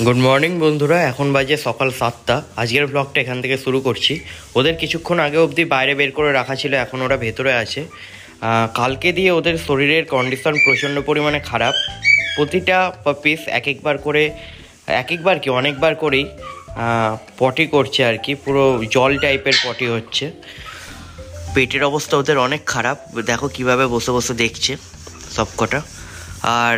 Good morning বন্ধুরা, এখন বাজে সকাল 7টা। আজকের ব্লগটা এখান থেকে শুরু করছি। ওদের কিছুক্ষণ আগে অবধি বাইরে বের করে রাখা ছিল, এখন ওরা ভেতরে আছে। কালকে দিয়ে ওদের শরীরের কন্ডিশন প্রচণ্ড পরিমাণে খারাপ। প্রতিটা পিস অনেকবার করেই পটি করছে আর কি, পুরো জল টাইপের পটি হচ্ছে। পেটের অবস্থা ওদের অনেক খারাপ, দেখো কিভাবে বসে বসে দেখছে সবকটা। আর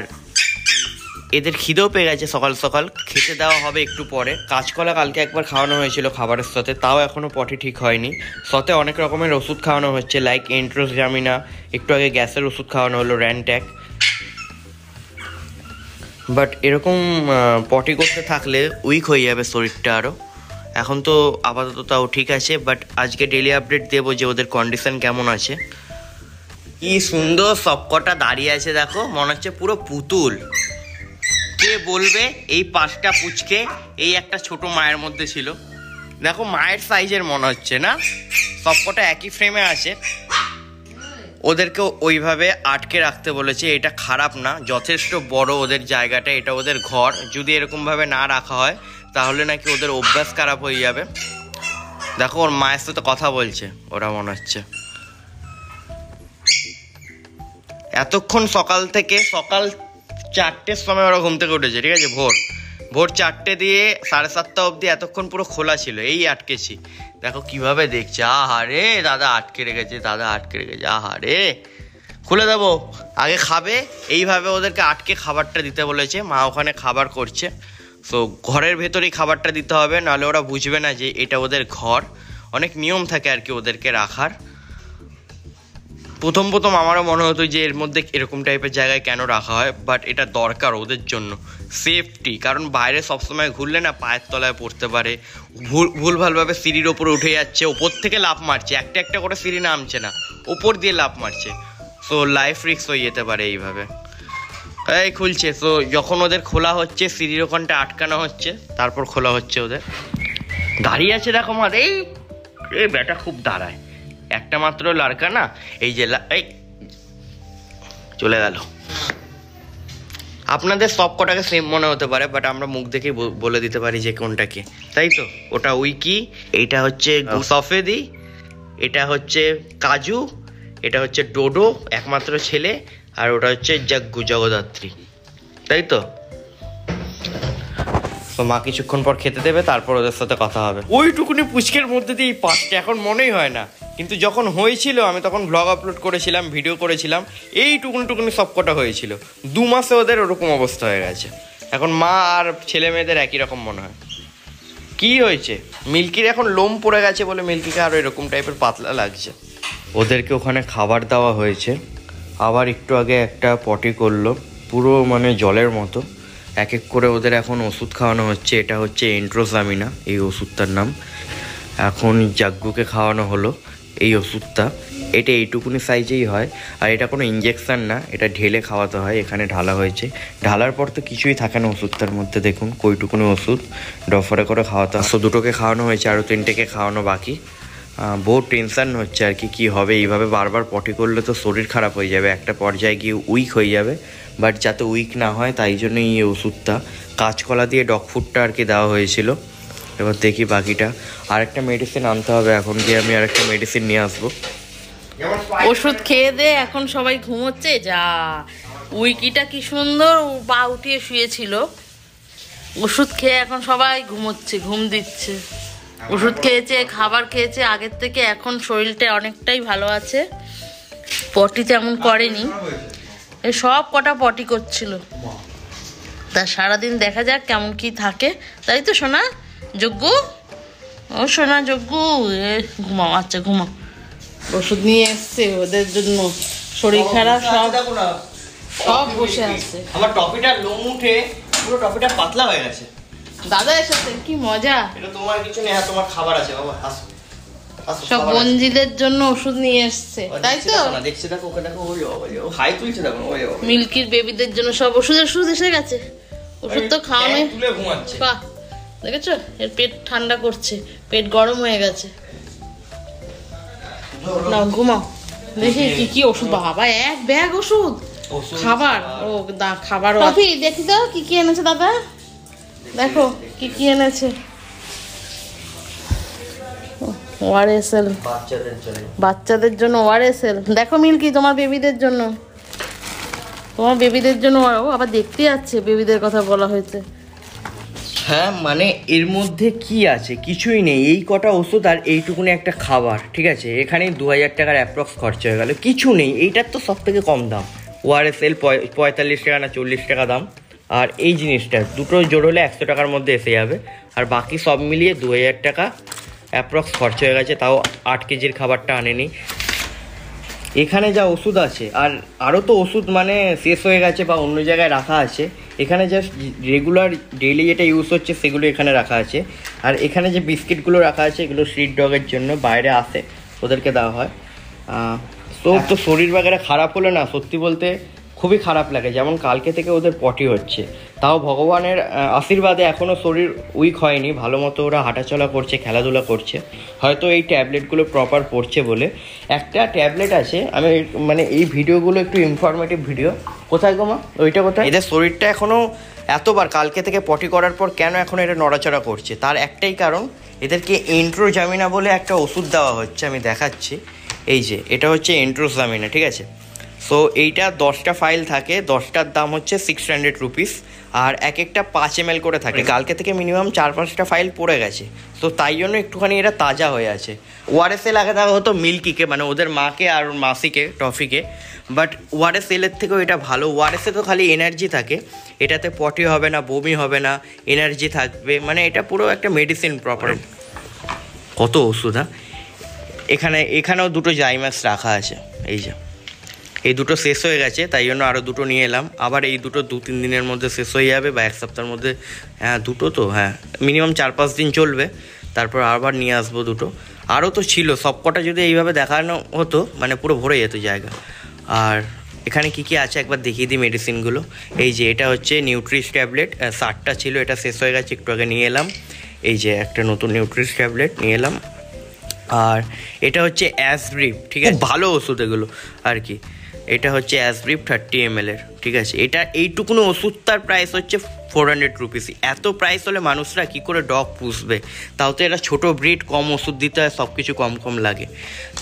এদের খিদেও পেয়ে গেছে, সকাল সকাল খেতে দেওয়া হবে একটু পরে। কাঁচকলা কালকে একবার খাওয়ানো হয়েছিল খাবারের সাথে, তাও এখনও পটি ঠিক হয়নি। সাথে অনেক রকমের ওষুধ খাওয়ানো হচ্ছে, লাইক এন্ট্রোজামিনা, একটু আগে গ্যাসের ওষুধ খাওয়ানো হলো র্যানট্যাক। বাট এরকম পটি করতে থাকলে উইক হয়ে যাবে শরীরটা আরও। এখন তো আপাতত তাও ঠিক আছে, বাট আজকে ডেলি আপডেট দেবো যে ওদের কন্ডিশন কেমন আছে। কি সুন্দর সবকটা দাঁড়িয়ে আছে দেখো, মনে হচ্ছে পুরো পুতুল। কে বলবে এই 5টা পুচকে এই একটা ছোট মায়ের মধ্যে ছিল? দেখো মায়ের সাইজের মনে হচ্ছে না, সবকটা একই ফ্রেমে আছে। ওদেরকে ওইভাবে আটকে রাখতে বলেছে, এটা খারাপ না, যথেষ্ট বড় ওদের জায়গাটা, এটা ওদের ঘর। যদি এরকমভাবে না রাখা হয় তাহলে নাকি ওদের অভ্যাস খারাপ হয়ে যাবে। দেখো ওর মায়ের সাথে কথা বলছে ওরা, মনে হচ্ছে এতক্ষণ সকাল 4টের সময় ওরা ঘুম থেকে উঠেছে, ঠিক আছে, ভোর 4টে দিয়ে 7:30 অবধি এতক্ষণ পুরো খোলা ছিল, এই আটকেছি। দেখো কিভাবে দেখছে, আহারে দাদা আটকে রেখেছে, আহারে খুলে দেবো, আগে খাবে। এইভাবে ওদেরকে আটকে খাবারটা দিতে বলেছে, মা ওখানে খাবার করছে। তো ঘরের ভেতরেই খাবারটা দিতে হবে, নাহলে ওরা বুঝবে না যে এটা ওদের ঘর। অনেক নিয়ম থাকে আর কি ওদেরকে রাখার। প্রথম আমারও মনে হতো যে এর মধ্যে এরকম টাইপের জায়গায় কেন রাখা হয়, বাট এটা দরকার ওদের জন্য, সেফটি। কারণ বাইরে সবসময় ঘুরলে না পায়ের তলায় পড়তে পারে, ভুলভালভাবে সিঁড়ির ওপরে উঠে যাচ্ছে, ওপর থেকে লাফ মারছে, একটা করে সিঁড়ি নামছে না, ওপর দিয়ে লাফ মারছে। সো লাইফ রিস্ক হয়ে যেতে পারে এইভাবে। এই খুলছে, তো যখন ওদের খোলা হচ্ছে সিঁড়ির ওখানটা আটকানো হচ্ছে, তারপর খোলা হচ্ছে ওদের। দাঁড়িয়ে আছে দেখো মা, এই ব্যাটা খুব দাঁড়ায়, একটা মাত্র লড়কা না, এই যে এই চলে গেল। আপনাদের সব কটাকে সেম মনে হতে পারে, বাট আমরা মুখ দেখেই বলে দিতে পারি যে কোনটাকে, তাই তো? ওটা উইকি, এইটা হচ্ছে সফেদি, এটা হচ্ছে কাজু, এটা হচ্ছে ডোডো একমাত্র ছেলে, আর ওটা হচ্ছে জাগ্গু জগদ্ধাত্রী, তাই তো? তো মা কিছুক্ষণ পর খেতে দেবে, তারপর ওদের সাথে কথা হবে। ওইটুকুনি পুচকের মধ্যে দিয়ে 5টা এখন মনেই হয় না, কিন্তু যখন হয়েছিল আমি তখন ব্লগ আপলোড করেছিলাম, ভিডিও করেছিলাম, এই টুকুনি সবকটা হয়েছিল। 2 মাসে ওদের ওরকম অবস্থা হয়ে গেছে। এখন মা আর ছেলে মেয়েদের একই রকম মনে হয়। কি হয়েছে মিল্কির? এখন লোম পড়ে গেছে বলে মিল্কিকে আরও এরকম টাইপের পাতলা লাগছে। ওদেরকে ওখানে খাবার দেওয়া হয়েছে, আবার একটু আগে একটা পটি করলো, পুরো মানে জলের মতো। এক করে ওদের এখন ওষুধ খাওয়ানো হচ্ছে, এটা হচ্ছে এন্ট্রোজামিনা এই ওষুধটার নাম। এখন জাগ্গুকে খাওয়ানো হলো এই ওষুধটা, এটা এইটুকুনি সাইজেই হয়, আর এটা কোনো ইঞ্জেকশান না, এটা ঢেলে খাওয়াতে হয়। এখানে ঢালা হয়েছে, ঢালার পর তো কিছুই থাকে না ওষুধটার মধ্যে। দেখুন কইটুকুনি ওষুধ ডফরে করে খাওয়াতে হয়। 2টোকে খাওয়ানো হয়েছে, আরও 3টেকে খাওয়ানো বাকি। বহু টেনশান হচ্ছে আর কি হবে। এইভাবে বারবার পটি করলে তো শরীর খারাপ হয়ে যাবে, একটা পর্যায়ে গিয়ে উইক হয়ে যাবে। বাট যাতে উইক না হয় তাই জন্যই এই ওষুধটা, কাঁচকলা দিয়ে ডগ ফুডটা আর কি দেওয়া হয়েছিল। এবার দেখি বাকিটা, আরেকটা মেডিসিন আনতে হবে, এখন গিয়ে আমি আরেকটা মেডিসিন নিয়ে আসবো। ওষুধ খেয়ে দে এখন সবাই ঘুমোচ্ছে। যা উইকিটা কি সুন্দর পা উঠিয়ে শুয়েছিল, ওষুধ খেয়ে এখন সবাই ঘুমোচ্ছে, ঘুম দিচ্ছে। ওষুধ খেয়েছে, খাবার খেয়েছে আগের থেকে, এখন শরীরটা অনেকটাই ভালো আছে। পটি তেমন করেনি, এই সব কটা পটি করছিল। তা সারাদিন দেখা যাক কেমন কি থাকে, তাই তো সোনা? যজ্ঞু, ও সোনা যজ্ঞু, ঘুমাও, আচ্ছা ঘুমাও। ওষুধ নিয়ে এসছে ওদের জন্য, শরীর খারাপ, সব বসে আছে। আমার টপিটা লোম উঠে পুরো টপিটা পাতলা হয়ে গেছে। দাদা এসেছে, কি মজা। এটা তোমার কিছু নেই, তোমার খাবার আছে বাবা, আসো। সব বঞ্জিদের জন্য ওষুধ নিয়ে এসছে, তাই তো? দেখছি দেখো, ওকে দেখো, ওই হাই তুলছে দেখো, ওই মিল্কির বেবিদের জন্য সব ওষুধ এসে গেছে। ওষুধ তো খাওয়ানো, তুলে ঘুমাচ্ছে। বাহ, দেখেছো? এর পেট ঠান্ডা করছে, পেট গরম হয়ে গেছে। না ঘুমাও, দেখি কি কি ওষুধ। বাবা এক ব্যাগ ওষুধ, খাবার। ও খাবার দেখি তো কি কি এনেছে দাদা। দেখো কি কি এনেছে। ওআরএসএল বাচ্চাদের জন্য ওআরএসএল। দেখো মিল্কি তোমার বেবিদের জন্য, তোমার বেবিদের জন্য আবার দেখতে যাচ্ছে, বেবিদের কথা বলা হয়েছে। হ্যাঁ মানে এর মধ্যে কি আছে? কিছুই নেই, এই কটা ওষুধ আর এইটুকুনি একটা খাবার, ঠিক আছে? এখানেই 2000 টাকার অ্যাপ্রক্স খরচা হয়ে গেল। কিছু নেই, এইটার তো সব থেকে কম দাম। ওআরএসএল 45 টাকা না 40 টাকা দাম। আর এই জিনিসটা দুটো জোর হলে 100 টাকার মধ্যে এসে যাবে। আর বাকি সব মিলিয়ে 2000 টাকা অ্যাপ্রক্স খরচা হয়ে গেছে, তাও 8 কেজির খাবারটা আনেনি। এখানে যা ওষুধ আছে, আর আরও তো ওষুধ মানে শেষ হয়ে গেছে বা অন্য জায়গায় রাখা আছে। এখানে জাস্ট রেগুলার ডেইলি যেটা ইউজ হচ্ছে সেগুলো এখানে রাখা আছে। আর এখানে যে বিস্কিটগুলো রাখা আছে এগুলো স্ট্রিট ডগের জন্য, বাইরে আসে ওদেরকে দেওয়া হয়। তো শরীর বাগেরা খারাপ হলে না সত্যি বলতে খুবই খারাপ লাগে। যেমন কালকে থেকে ওদের পটি হচ্ছে, তাও ভগবানের আশীর্বাদে এখনও শরীর উইক হয়নি, ভালো মতো ওরা হাঁটাচলা করছে, খেলাধুলা করছে। হয়তো এই ট্যাবলেটগুলো প্রপার পড়ছে বলে। একটা ট্যাবলেট আছে, আমি মানে এই ভিডিওগুলো একটু ইনফরমেটিভ ভিডিও। কোথায় গোমা ওইটা কোথায়? এদের শরীরটা এখনও এতবার কালকে থেকে পটি করার পর কেন এখন এটা নড়াচড়া করছে, তার একটাই কারণ, এদেরকে এন্ট্রোজামিনা বলে একটা ওষুধ দেওয়া হচ্ছে। আমি দেখাচ্ছি, এই যে এটা হচ্ছে এন্ট্রোজামিনা, ঠিক আছে? সো এইটা 10টা ফাইল থাকে, 10টার দাম হচ্ছে 600 রুপিস। আর এক একটা 5 ml করে থাকে। কালকে থেকে মিনিমাম 4-5টা ফাইল পড়ে গেছে, তো তাই জন্য একটুখানি এটা তাজা হয়ে আছে। ওআরএসএল আগে দেওয়া হতো মিল্কিকে, মানে ওদের মাকে আর মাসিকে, টফিকে। বাট ওআরএসএলের থেকেও এটা ভালো। ওআরএসে তো খালি এনার্জি থাকে, এটাতে পটি হবে না, বমি হবে না, এনার্জি থাকবে, মানে এটা পুরো একটা মেডিসিন প্রপার। কত ওষুধ! হ্যাঁ, এখানেও দুটো জাইমাক্স রাখা আছে। এই যে এই দুটো শেষ হয়ে গেছে, তাই জন্য আরও দুটো নিয়ে এলাম। আবার এই দুটো 2-3 দিনের মধ্যে শেষ হয়ে যাবে, বা 1 সপ্তাহের মধ্যে। হ্যাঁ দুটো তো, হ্যাঁ মিনিমাম 4-5 দিন চলবে, তারপর আবার নিয়ে আসবো দুটো। আরও তো ছিল, সবকটা যদি এইভাবে দেখানো হতো মানে পুরো ভরে যেত জায়গা। আর এখানে কি কি আছে একবার দেখিয়ে দিই মেডিসিনগুলো। এই যে এটা হচ্ছে নিউট্রিশ ট্যাবলেট, 60টা ছিল, এটা শেষ হয়ে গেছে, একটু আগে নিয়ে এলাম। এই যে একটা নতুন নিউট্রিশ ট্যাবলেট নিয়ে এলাম। আর এটা হচ্ছে অ্যাসব্রিফ, ঠিক আছে? ভালো ওষুধ এগুলো আর কি। এটা হচ্ছে অ্যাসব্রিফ 30 ml এর, ঠিক আছে? এটা এইটুকুনো ওষুধটার প্রাইস হচ্ছে 400 রুপিস। এত প্রাইস হলে মানুষরা কি করে ডগ পুষবে? তাও তো এটা ছোটো ব্রিড, কম ওষুধ দিতে হয়, সব কিছু কম কম লাগে।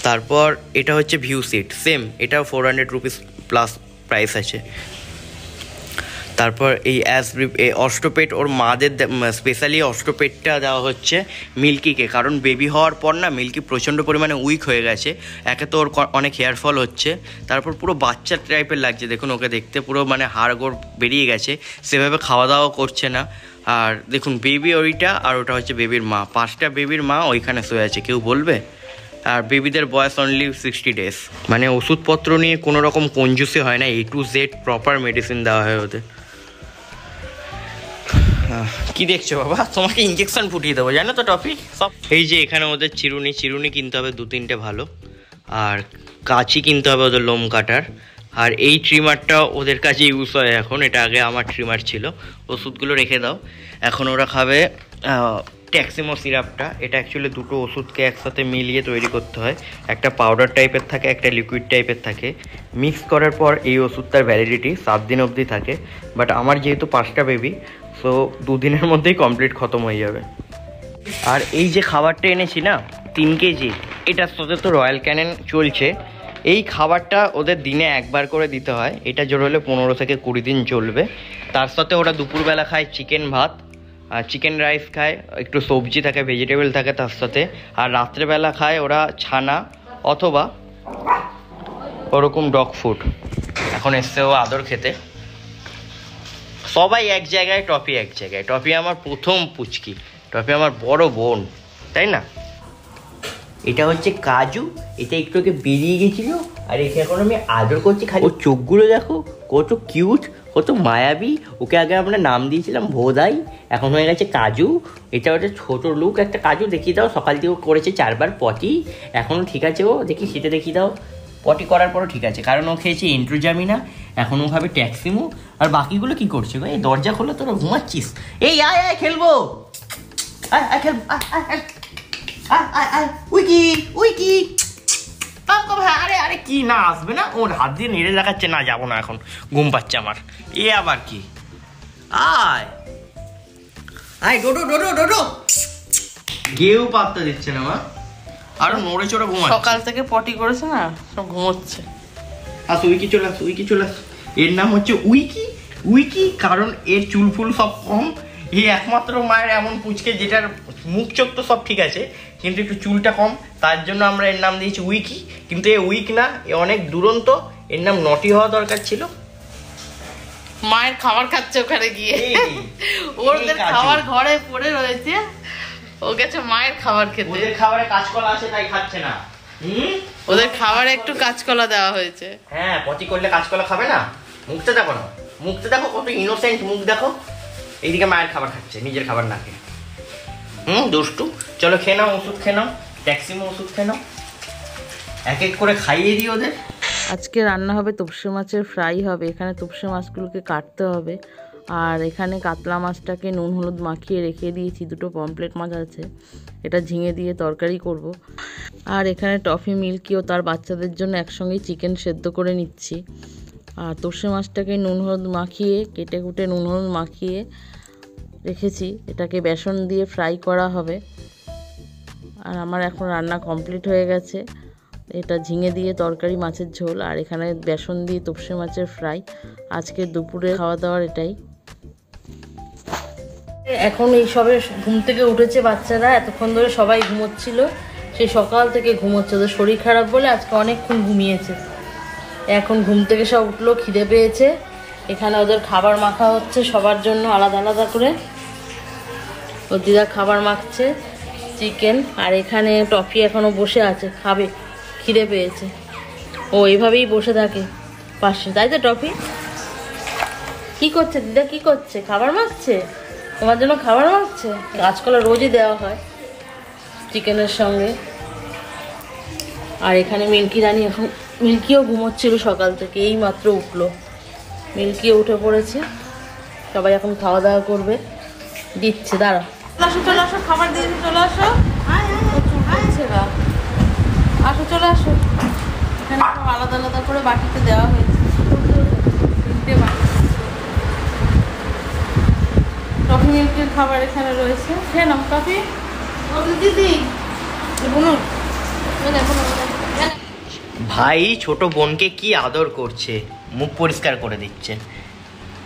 তারপর এটা হচ্ছে ভিউসিট, সেম, এটাও 400 রুপিস প্লাস প্রাইস আছে। তারপর এই অ্যাসব্রিফ, এই অস্টোপেট ওর মাদের, স্পেশালি অস্টোপেটটা দেওয়া হচ্ছে মিল্কিকে, কারণ বেবি হওয়ার পর না মিল্কি প্রচণ্ড পরিমাণে উইক হয়ে গেছে। একে তো ওর অনেক হেয়ার ফল হচ্ছে, তারপর পুরো বাচ্চা টাইপের লাগছে, দেখুন ওকে দেখতে, পুরো মানে হাড়গোড় বেরিয়ে গেছে, সেভাবে খাওয়া দাওয়া করছে না। আর দেখুন বেবি ওইটা, আর ওটা হচ্ছে বেবির মা, 5টা বেবির মা ওইখানে শুয়ে আছে, কেউ বলবে? আর বেবিদের বয়স অনলি 60 ডেজ। মানে ওষুধপত্র নিয়ে কোনো রকম কঞ্জুসি হয় না, A to Z proper medicine দেওয়া হয় ওদের। কি দেখছো বাবা? তোমাকে ইঞ্জেকশন ফুটিয়ে দেবো, জানো তো টপি সব। এই যে এখানে ওদের চিরুনি কিনতে হবে 2-3টে ভালো, আর কাঁচি কিনতে হবে ওদের লোম কাটার। আর এই ট্রিমারটা ওদের কাছে ইউজ হয় এখন, এটা আগে আমার ট্রিমার ছিল। ওষুধগুলো রেখে দাও, এখন ওরা খাবে ট্যাক্সিমো সিরাপটা। এটা অ্যাকচুয়ালি দুটো ওষুধকে একসাথে মিলিয়ে তৈরি করতে হয়, একটা পাউডার টাইপের থাকে, একটা লিকুইড টাইপের থাকে। মিক্স করার পর এই ওষুধটার ভ্যালিডিটি 7 দিন অবধি থাকে। বাট আমার যেহেতু 5টা বেবি, সো 2 দিনের মধ্যেই কমপ্লিট খতম হয়ে যাবে। আর এই যে খাবারটা এনেছি না 3 কেজি, এটার সাথে তো রয়্যাল ক্যানেন চলছে। এই খাবারটা ওদের দিনে একবার করে দিতে হয়, এটা জোর হলে 15 থেকে 20 দিন চলবে। তার সাথে ওরা দুপুরবেলা খায় চিকেন ভাত, আর চিকেন রাইস খায়, একটু সবজি থাকে, ভেজিটেবল থাকে তার সাথে। আর রাত্রেবেলা খায় ওরা ছানা অথবা ওরকম ডগ ফুড। এখন এসছে ও আদর খেতে, সবাই এক জায়গায়, টপি এক জায়গায়। টপি আমার প্রথম পুচকি, টপি আমার বড় বোন, তাই না? এটা হচ্ছে কাজু, এটা একটু ওকে বেরিয়ে গেছিল, আর একে এখন আমি আদর করছি। খালি ওর চোখগুলো দেখো কত কিউট, কত মায়াবী। ওকে আগে আমরা নাম দিয়েছিলাম ভোদাই, এখন হয়ে গেছে কাজু। এটা হচ্ছে ছোটো লুক একটা কাজু, দেখিয়ে দাও। সকাল থেকে করেছে 4 বার পটি, এখনও ঠিক আছে ও, দেখি সেটা দেখিয়ে দাও। পটি করার পরও ঠিক আছে, কারণ ও খেয়েছে এন্ট্রোজামিনা, এখন ও খাবে ট্যাক্সিমো। আর বাকিগুলো কি করছে গো? এই দরজা খোলা, তোরা ঘুমাচ্ছিস? এই আয় আয় খেলবো, আয় আয় খেলবো, উইকি। আরে আরে কি না আসবে না, ওর হাত দিয়ে নেড়ে দেখাচ্ছে, না যাবো না এখন, ঘুম পাচ্ছে আমার। এ আবার কি? আয় আয় ডোডো ডোডো ডোডো। গেও পাত্তা দিচ্ছে না মা, আরো নড়ে চড়ে ঘুমাচ্ছে। সকাল থেকে পটি করেছে না, সব ঘুমোচ্ছে। উইকি চলে আস, উইকি চলে আস। এর নাম হচ্ছে উইকি। উইকি কারণ এর চুল ফুল সব কম। এই একমাত্র মায়ের এমন পুচকে যেটার মুখ চোখ তো সব ঠিক আছে, কিন্তু একটু চুলটা কম, তার জন্য আমরা এর নাম দিয়েছি উইকি। কিন্তু এ উইক না, এ অনেক দুরন্ত। এর নাম নটি হওয়া দরকার ছিল। মায়ের খাবার খাচ্ছে ওখানে গিয়ে, ওদের খাবার ঘরে পড়ে রয়েছে, ও গেছে মায়ের খাবার খেতে। ওদের খাবারে কাঁচকলা আছে তাই খাচ্ছে না। ওদের খাবারে একটু কাঁচকলা দেওয়া হয়েছে। হ্যাঁ, পটি করলে কাঁচকলা খাবে না। মুখটা দেখো না, মুখটা দেখো কত ইনোসেন্ট মুখ দেখো। এইদিকে মায়ের খাবার খাচ্ছে, নিজের খাবার না খেয়ে। দুষ্টু। চলো খেয়ে নাও, ওষুধ খেয়ে নাও, ট্যাক্সিমো ওষুধ খেয়ে নাও, এক এক করে খাইয়ে দিই ওদের। আজকে রান্না হবে তপসে মাছের ফ্রাই হবে। এখানে তপসে মাছগুলোকে কাটতে হবে। আর এখানে কাতলা মাছটাকে নুন হলুদ মাখিয়ে রেখে দিয়েছি। দুটো পমপ্লেট মাছ আছে, এটা ঝিঙে দিয়ে তরকারি করব। আর এখানে টফি মিল্কি ও তার বাচ্চাদের জন্য একসঙ্গেই চিকেন সেদ্ধ করে নিচ্ছি। আর তপসে মাছটাকে নুন হলুদ মাখিয়ে কেটে কুটে নুন হলুদ মাখিয়ে রেখেছি, এটাকে বেসন দিয়ে ফ্রাই করা হবে। আর আমার এখন রান্না কমপ্লিট হয়ে গেছে। এটা ঝিঙে দিয়ে তরকারি, মাছের ঝোল, আর এখানে বেসন দিয়ে তপসে মাছের ফ্রাই। আজকে দুপুরে খাওয়া দাওয়ার এটাই। এখন এই সবে ঘুম থেকে উঠেছে বাচ্চারা, এতক্ষণ ধরে সবাই ঘুমোচ্ছিল, সেই সকাল থেকে ঘুমোচ্ছে। ওদের শরীর খারাপ বলে আজকে অনেকক্ষণ ঘুমিয়েছে। এখন ঘুম থেকে সব উঠলো, খিদে পেয়েছে। এখানে ওদের খাবার মাখা হচ্ছে সবার জন্য আলাদা আলাদা করে। ওর দিদা খাবার মাখছে চিকেন। আর এখানে টফি এখনও বসে আছে, খাবে, খিদে পেয়েছে। ও এইভাবেই বসে থাকে পাশে, তাই তো টফি? কি করছে দিদা, কি করছে? খাবার মাখছে তোমার জন্য, খাবার মাখছে। কাঁচকলা রোজই দেওয়া হয় চিকেনের সঙ্গে। আর এখানে মিল্কি রানী, এখন মিল্কিও ঘুমোচ্ছিল সকাল থেকে, এই মাত্র উঠলো। মিল্কিও উঠে পড়েছে। সবাই এখন খাওয়া দাওয়া করবে, দিচ্ছে। দাঁড়া, আসো চলে আসো, খাবার দিয়েছি, চলে আসো। আসো চলে আসো। এখানে সব আলাদা আলাদা করে বাটিতে দেওয়া হয়েছে, 3টে বাটি। টফি মিল্কির খাবার এখানে রয়েছে, খেয়ে নাও টফি। দিদি ভাই ছোট বোনকে কি আদর করছে, মুখ পরিষ্কার করে দিচ্ছে।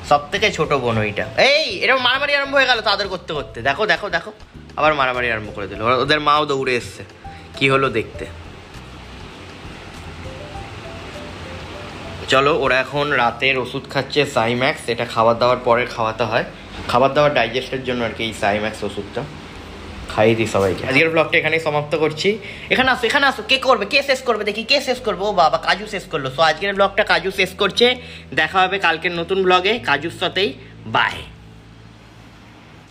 সব থেকে ছোট বোন ওইটা। এই এরকম মারামারি আরম্ভ হয়ে গেল তো আদর করতে করতে। দেখো দেখো দেখো, আবার মারামারি আরম্ভ করে দিল। ওদের মাও দৌড়ে এসছে, কি হলো দেখতে। চলো, ওরা এখন রাতের ওষুধ খাচ্ছে সাইম্যাক্স। এটা খাবার দাওয়ার পরে খাওয়াতে হয়, খাবার দাওয়ার ডাইজেস্টের জন্য আর কি। এই সাইম্যাক্স ওষুধটা খাইয়ে দিই সবাইকে। আজকের ব্লগটা এখানেই সমাপ্ত করছি। এখানে আসো, এখানে আসো। কে করবে, কে শেষ করবে দেখি, কে শেষ করবে? ও বাবা, কাজু শেষ করলো। সো আজকের ব্লগটা কাজু শেষ করছে। দেখা হবে কালকের নতুন ব্লগে কাজুর সাথেই। বাই।